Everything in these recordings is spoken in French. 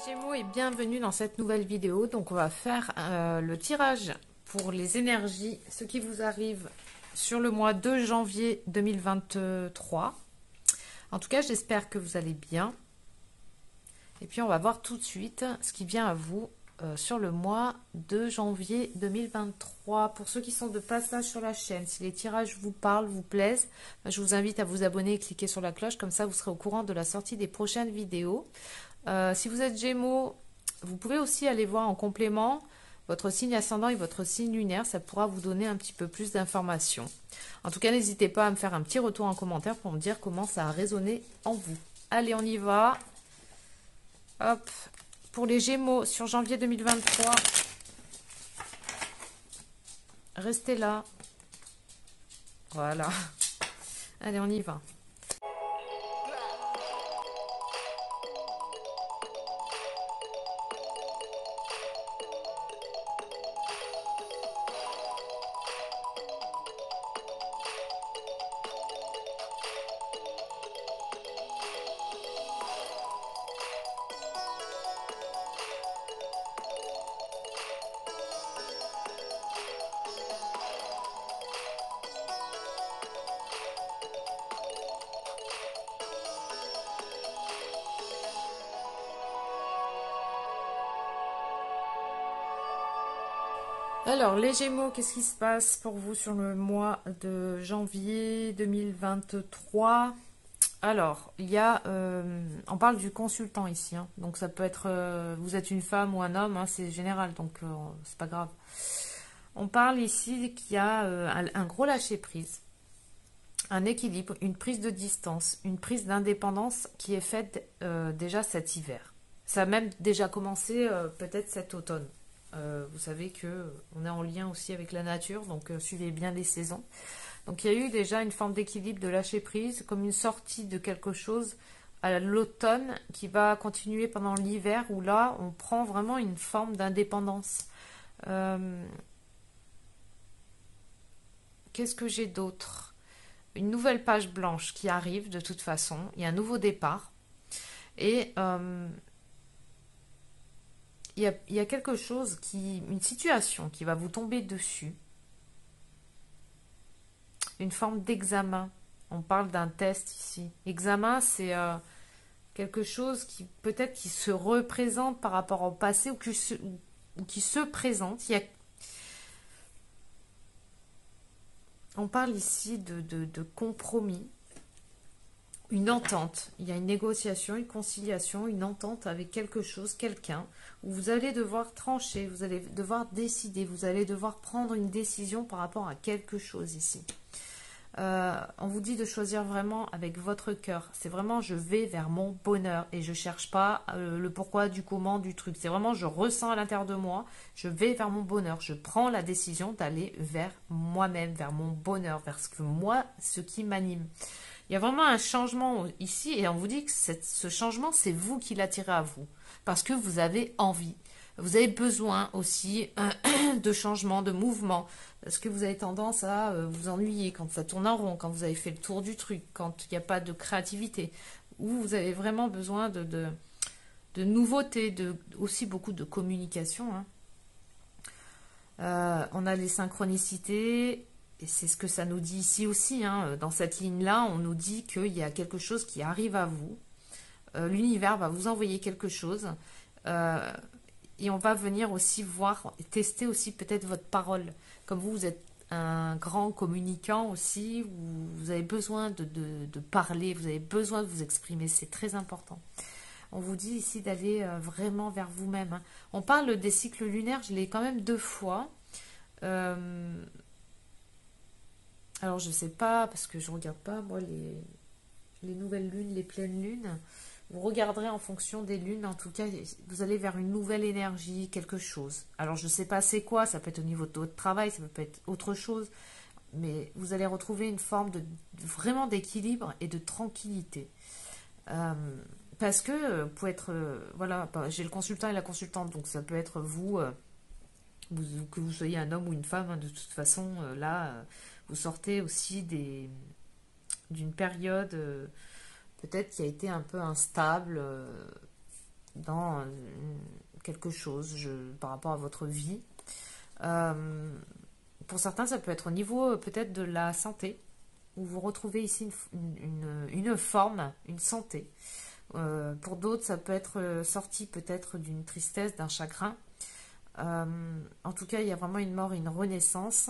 Gémeaux et bienvenue dans cette nouvelle vidéo. Donc on va faire le tirage pour les énergies, ce qui vous arrive sur le mois de janvier 2023. En tout cas, j'espère que vous allez bien. Et puis on va voir tout de suite ce qui vient à vous sur le mois de janvier 2023. Pour ceux qui sont de passage sur la chaîne, si les tirages vous parlent, vous plaisent, je vous invite à vous abonner et cliquer sur la cloche. Comme ça, vous serez au courant de la sortie des prochaines vidéos. Si vous êtes Gémeaux, vous pouvez aussi aller voir en complément votre signe ascendant et votre signe lunaire. Ça pourra vous donner un petit peu plus d'informations. En tout cas, n'hésitez pas à me faire un petit retour en commentaire pour me dire comment ça a résonné en vous. Allez, on y va. Hop. Pour les Gémeaux sur janvier 2023, restez là. Voilà. Allez, on y va. Alors, les Gémeaux, qu'est-ce qui se passe pour vous sur le mois de janvier 2023? Alors, il y a, on parle du consultant ici, hein. Donc ça peut être, vous êtes une femme ou un homme, hein, c'est général, donc c'est pas grave. On parle ici qu'il y a un gros lâcher-prise, un équilibre, une prise de distance, une prise d'indépendance qui est faite déjà cet hiver. Ça a même déjà commencé peut-être cet automne. Vous savez que on est en lien aussi avec la nature, donc suivez bien les saisons. Donc il y a eu déjà une forme d'équilibre, de lâcher prise, comme une sortie de quelque chose à l'automne qui va continuer pendant l'hiver, où là on prend vraiment une forme d'indépendance. Qu'est-ce que j'ai d'autre? Une nouvelle page blanche qui arrive de toute façon, il y a un nouveau départ. Et il y a quelque chose une situation qui va vous tomber dessus, une forme d'examen. On parle d'un test ici. Examen, c'est quelque chose qui peut-être qui se représente par rapport au passé ou qui se présente. On parle ici de compromis, une entente. Il y a une négociation, une conciliation, une entente avec quelque chose, quelqu'un, où vous allez devoir trancher, vous allez devoir décider, vous allez devoir prendre une décision par rapport à quelque chose ici. On vous dit de choisir vraiment avec votre cœur. C'est vraiment je vais vers mon bonheur et je cherche pas le pourquoi du comment du truc. C'est vraiment je ressens à l'intérieur de moi, je vais vers mon bonheur. Je prends la décision d'aller vers moi-même, vers mon bonheur, vers ce qui m'anime. Il y a vraiment un changement ici et on vous dit que ce changement, c'est vous qui l'attirez à vous parce que vous avez envie. Vous avez besoin aussi de changement, de mouvement, parce que vous avez tendance à vous ennuyer quand ça tourne en rond, quand vous avez fait le tour du truc, quand il n'y a pas de créativité, ou vous avez vraiment besoin de nouveautés, aussi beaucoup de communication, hein. On a les synchronicités, et c'est ce que ça nous dit ici aussi, hein. Dans cette ligne-là, on nous dit qu'il y a quelque chose qui arrive à vous. L'univers va vous envoyer quelque chose. Et on va venir aussi voir, tester aussi peut-être votre parole. Comme vous êtes un grand communicant aussi, vous avez besoin de parler, vous avez besoin de vous exprimer, c'est très important. On vous dit ici d'aller vraiment vers vous-même, hein. On parle des cycles lunaires, je l'ai quand même 2 fois. Alors je sais pas, parce que je regarde pas moi les nouvelles lunes, les pleines lunes. Vous regarderez en fonction des lunes, en tout cas, vous allez vers une nouvelle énergie, quelque chose. Alors, je ne sais pas c'est quoi, ça peut être au niveau de votre travail, ça peut être autre chose, mais vous allez retrouver une forme vraiment d'équilibre et de tranquillité. Parce que, pour être, voilà, j'ai le consultant et la consultante, donc ça peut être vous, que vous soyez un homme ou une femme, hein, de toute façon, là, Vous sortez aussi d'une période peut-être qui a été un peu instable dans quelque chose par rapport à votre vie. Pour certains, ça peut être au niveau peut-être de la santé, où vous retrouvez ici une forme, une santé. Pour d'autres, ça peut être sorti peut-être d'une tristesse, d'un chagrin. En tout cas, il y a vraiment une mort et une renaissance.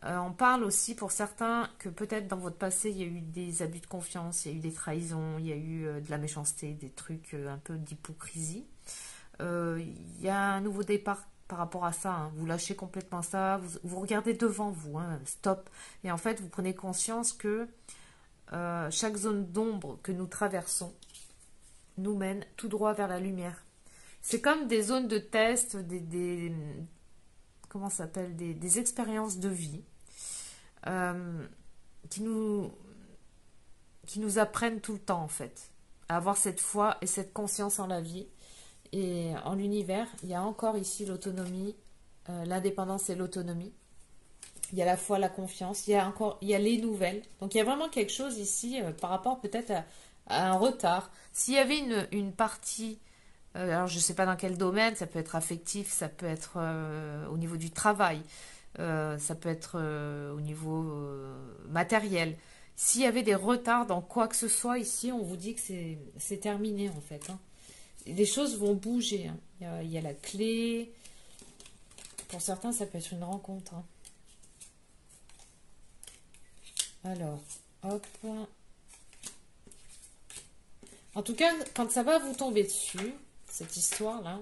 On parle aussi pour certains que peut-être dans votre passé, il y a eu des abus de confiance, il y a eu des trahisons, il y a eu de la méchanceté, des trucs un peu d'hypocrisie. Il y a un nouveau départ par rapport à ça. Hein. Vous lâchez complètement ça, vous regardez devant vous, hein, stop. Et en fait, vous prenez conscience que chaque zone d'ombre que nous traversons nous mène tout droit vers la lumière. C'est comme des zones de test, comment ça s'appelle, des expériences de vie qui nous apprennent tout le temps en fait à avoir cette foi et cette conscience en la vie et en l'univers. Il y a encore ici l'autonomie, l'indépendance et l'autonomie. Il y a la foi, la confiance, il y a les nouvelles. Donc il y a vraiment quelque chose ici par rapport peut-être à un retard. S'il y avait une partie, alors je ne sais pas dans quel domaine, ça peut être affectif, ça peut être au niveau du travail, ça peut être au niveau matériel. S'il y avait des retards dans quoi que ce soit ici, on vous dit que c'est terminé en fait. Hein. Les choses vont bouger. Hein. Il y a la clé. Pour certains, ça peut être une rencontre. Hein. Alors, hop. En tout cas, quand ça va vous tomber dessus, cette histoire-là,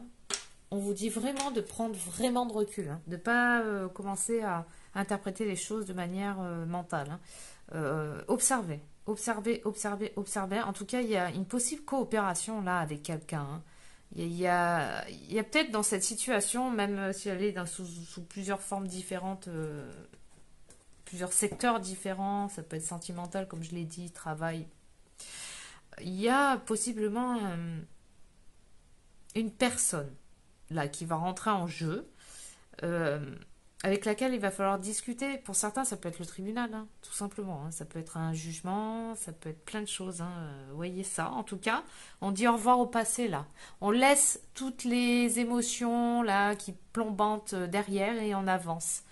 on vous dit vraiment de prendre vraiment de recul, hein, de ne pas commencer à interpréter les choses de manière mentale. Hein. Observez, observez, observez, observez. En tout cas, il y a une possible coopération là avec quelqu'un. Hein. Il y a peut-être dans cette situation, même si elle est sous plusieurs formes différentes, plusieurs secteurs différents, ça peut être sentimental, comme je l'ai dit, travail. Il y a possiblement une personne là qui va rentrer en jeu, avec laquelle il va falloir discuter. Pour certains, ça peut être le tribunal, hein, tout simplement. Hein. Ça peut être un jugement, ça peut être plein de choses. Hein. Voyez ça. En tout cas, on dit au revoir au passé là. On laisse toutes les émotions là qui plombantent derrière et on avance.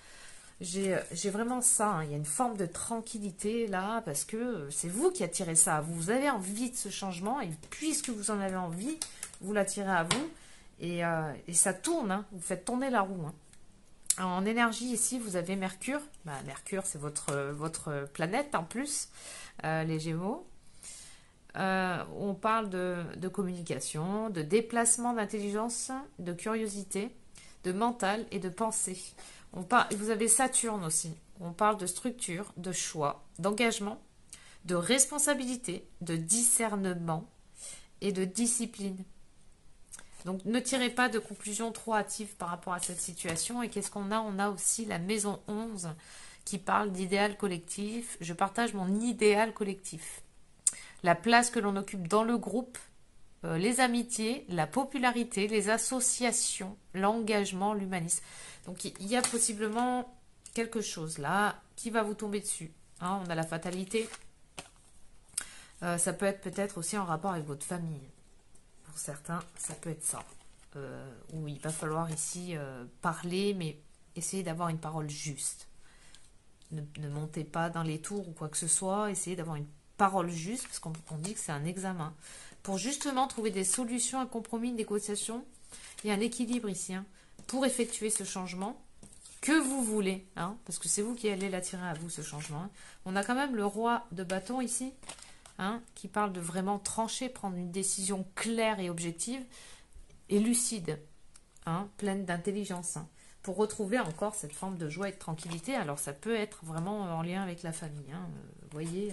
J'ai vraiment ça, hein. Il y a une forme de tranquillité là, parce que c'est vous qui attirez ça. Vous avez envie de ce changement, et puisque vous en avez envie, vous l'attirez à vous, et ça tourne, hein. Vous faites tourner la roue. Hein. En énergie, ici, vous avez Mercure. Bah, Mercure, c'est votre planète en plus, les Gémeaux. On parle de communication, de déplacement d'intelligence, de curiosité, de mental et de pensée. Vous avez Saturne aussi. On parle de structure, de choix, d'engagement, de responsabilité, de discernement et de discipline. Donc ne tirez pas de conclusions trop hâtives par rapport à cette situation. Et qu'est-ce qu'on a? On a aussi la maison 11 qui parle d'idéal collectif. Je partage mon idéal collectif. La place que l'on occupe dans le groupe, les amitiés, la popularité, les associations, l'engagement, l'humanisme. Donc il y a possiblement quelque chose là qui va vous tomber dessus. Hein, on a la fatalité. Ça peut être peut-être aussi en rapport avec votre famille. Pour certains, ça peut être ça. Où il va falloir ici parler, mais essayez d'avoir une parole juste. Ne montez pas dans les tours ou quoi que ce soit. Essayez d'avoir une parole juste, parce qu'on dit que c'est un examen. Pour justement trouver des solutions, un compromis, une négociation, il y a un équilibre ici. Hein, pour effectuer ce changement que vous voulez, hein, parce que c'est vous qui allez l'attirer à vous, ce changement. Hein. On a quand même le roi de bâton ici, hein, qui parle de vraiment trancher, prendre une décision claire et objective et lucide, hein, pleine d'intelligence, hein, pour retrouver encore cette forme de joie et de tranquillité. Alors ça peut être vraiment en lien avec la famille, hein, vous voyez.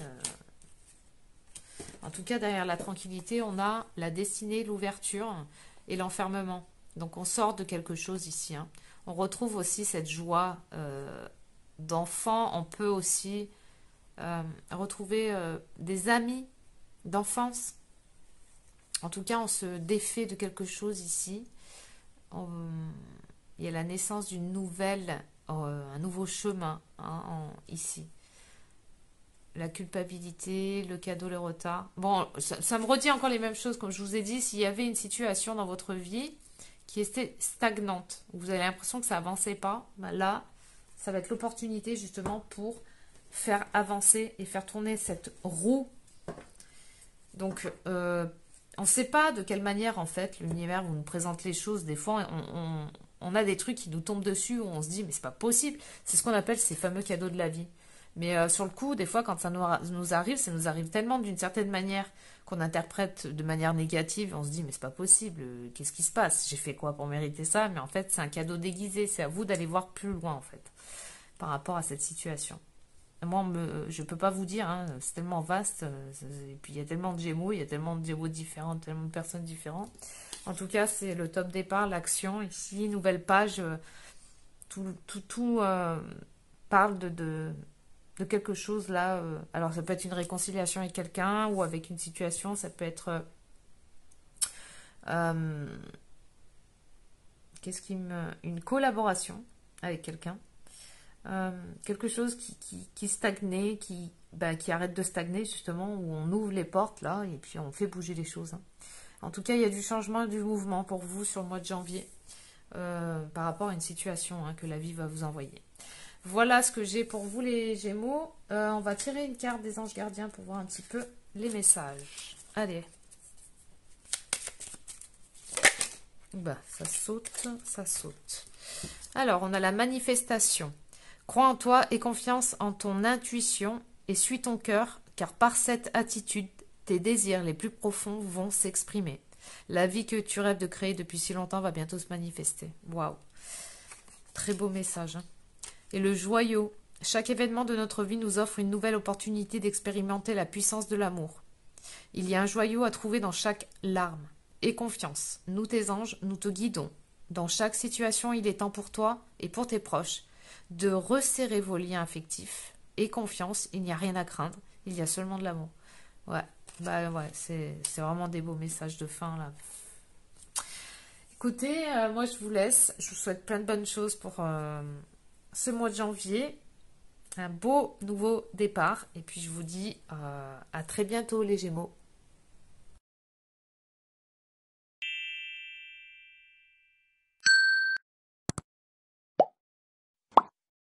En tout cas, derrière la tranquillité, on a la destinée, l'ouverture et l'enfermement. Donc on sort de quelque chose ici. Hein. On retrouve aussi cette joie d'enfant. On peut aussi retrouver des amis d'enfance. En tout cas, on se défait de quelque chose ici. Il y a la naissance d'une nouvelle un nouveau chemin hein, ici. La culpabilité, le cadeau, le retard. Bon, ça me redit encore les mêmes choses, comme je vous ai dit, s'il y avait une situation dans votre vie qui était stagnante, où vous avez l'impression que ça avançait pas, ben là, ça va être l'opportunité justement pour faire avancer et faire tourner cette roue. Donc, on ne sait pas de quelle manière, en fait, l'univers nous présente les choses. Des fois, on a des trucs qui nous tombent dessus, où on se dit, mais c'est pas possible. C'est ce qu'on appelle ces fameux cadeaux de la vie. Mais sur le coup, des fois, quand ça nous arrive, ça nous arrive tellement d'une certaine manière qu'on interprète de manière négative. On se dit, mais c'est pas possible. Qu'est-ce qui se passe? J'ai fait quoi pour mériter ça? Mais en fait, c'est un cadeau déguisé. C'est à vous d'aller voir plus loin, en fait, par rapport à cette situation. Moi, je peux pas vous dire, hein, c'est tellement vaste. Et puis, il y a tellement de Gémeaux, il y a tellement de Gémeaux différents, tellement de personnes différentes. En tout cas, c'est le top départ, l'action. Ici, nouvelle page. Tout parle de quelque chose là. Alors, ça peut être une réconciliation avec quelqu'un ou avec une situation. Ça peut être... une collaboration avec quelqu'un. Quelque chose qui stagnait, qui arrête de stagner justement, où on ouvre les portes là et puis on fait bouger les choses. Hein. En tout cas, il y a du changement, du mouvement pour vous sur le mois de janvier par rapport à une situation hein, que la vie va vous envoyer. Voilà ce que j'ai pour vous les Gémeaux. On va tirer une carte des anges gardiens pour voir un petit peu les messages. Allez. Bah, ça saute, ça saute. Alors, on a la manifestation. Crois en toi et confiance en ton intuition et suis ton cœur, car par cette attitude, tes désirs les plus profonds vont s'exprimer. La vie que tu rêves de créer depuis si longtemps va bientôt se manifester. Waouh! Très beau message. Hein. Et le joyau. Chaque événement de notre vie nous offre une nouvelle opportunité d'expérimenter la puissance de l'amour. Il y a un joyau à trouver dans chaque larme. Aie confiance. Nous, tes anges, nous te guidons. Dans chaque situation, il est temps pour toi et pour tes proches de resserrer vos liens affectifs. Aie confiance, il n'y a rien à craindre. Il y a seulement de l'amour. Ouais, bah ouais, c'est vraiment des beaux messages de fin là. Écoutez, moi je vous laisse. Je vous souhaite plein de bonnes choses pour ce mois de janvier. Un beau nouveau départ. Et puis je vous dis à très bientôt les Gémeaux.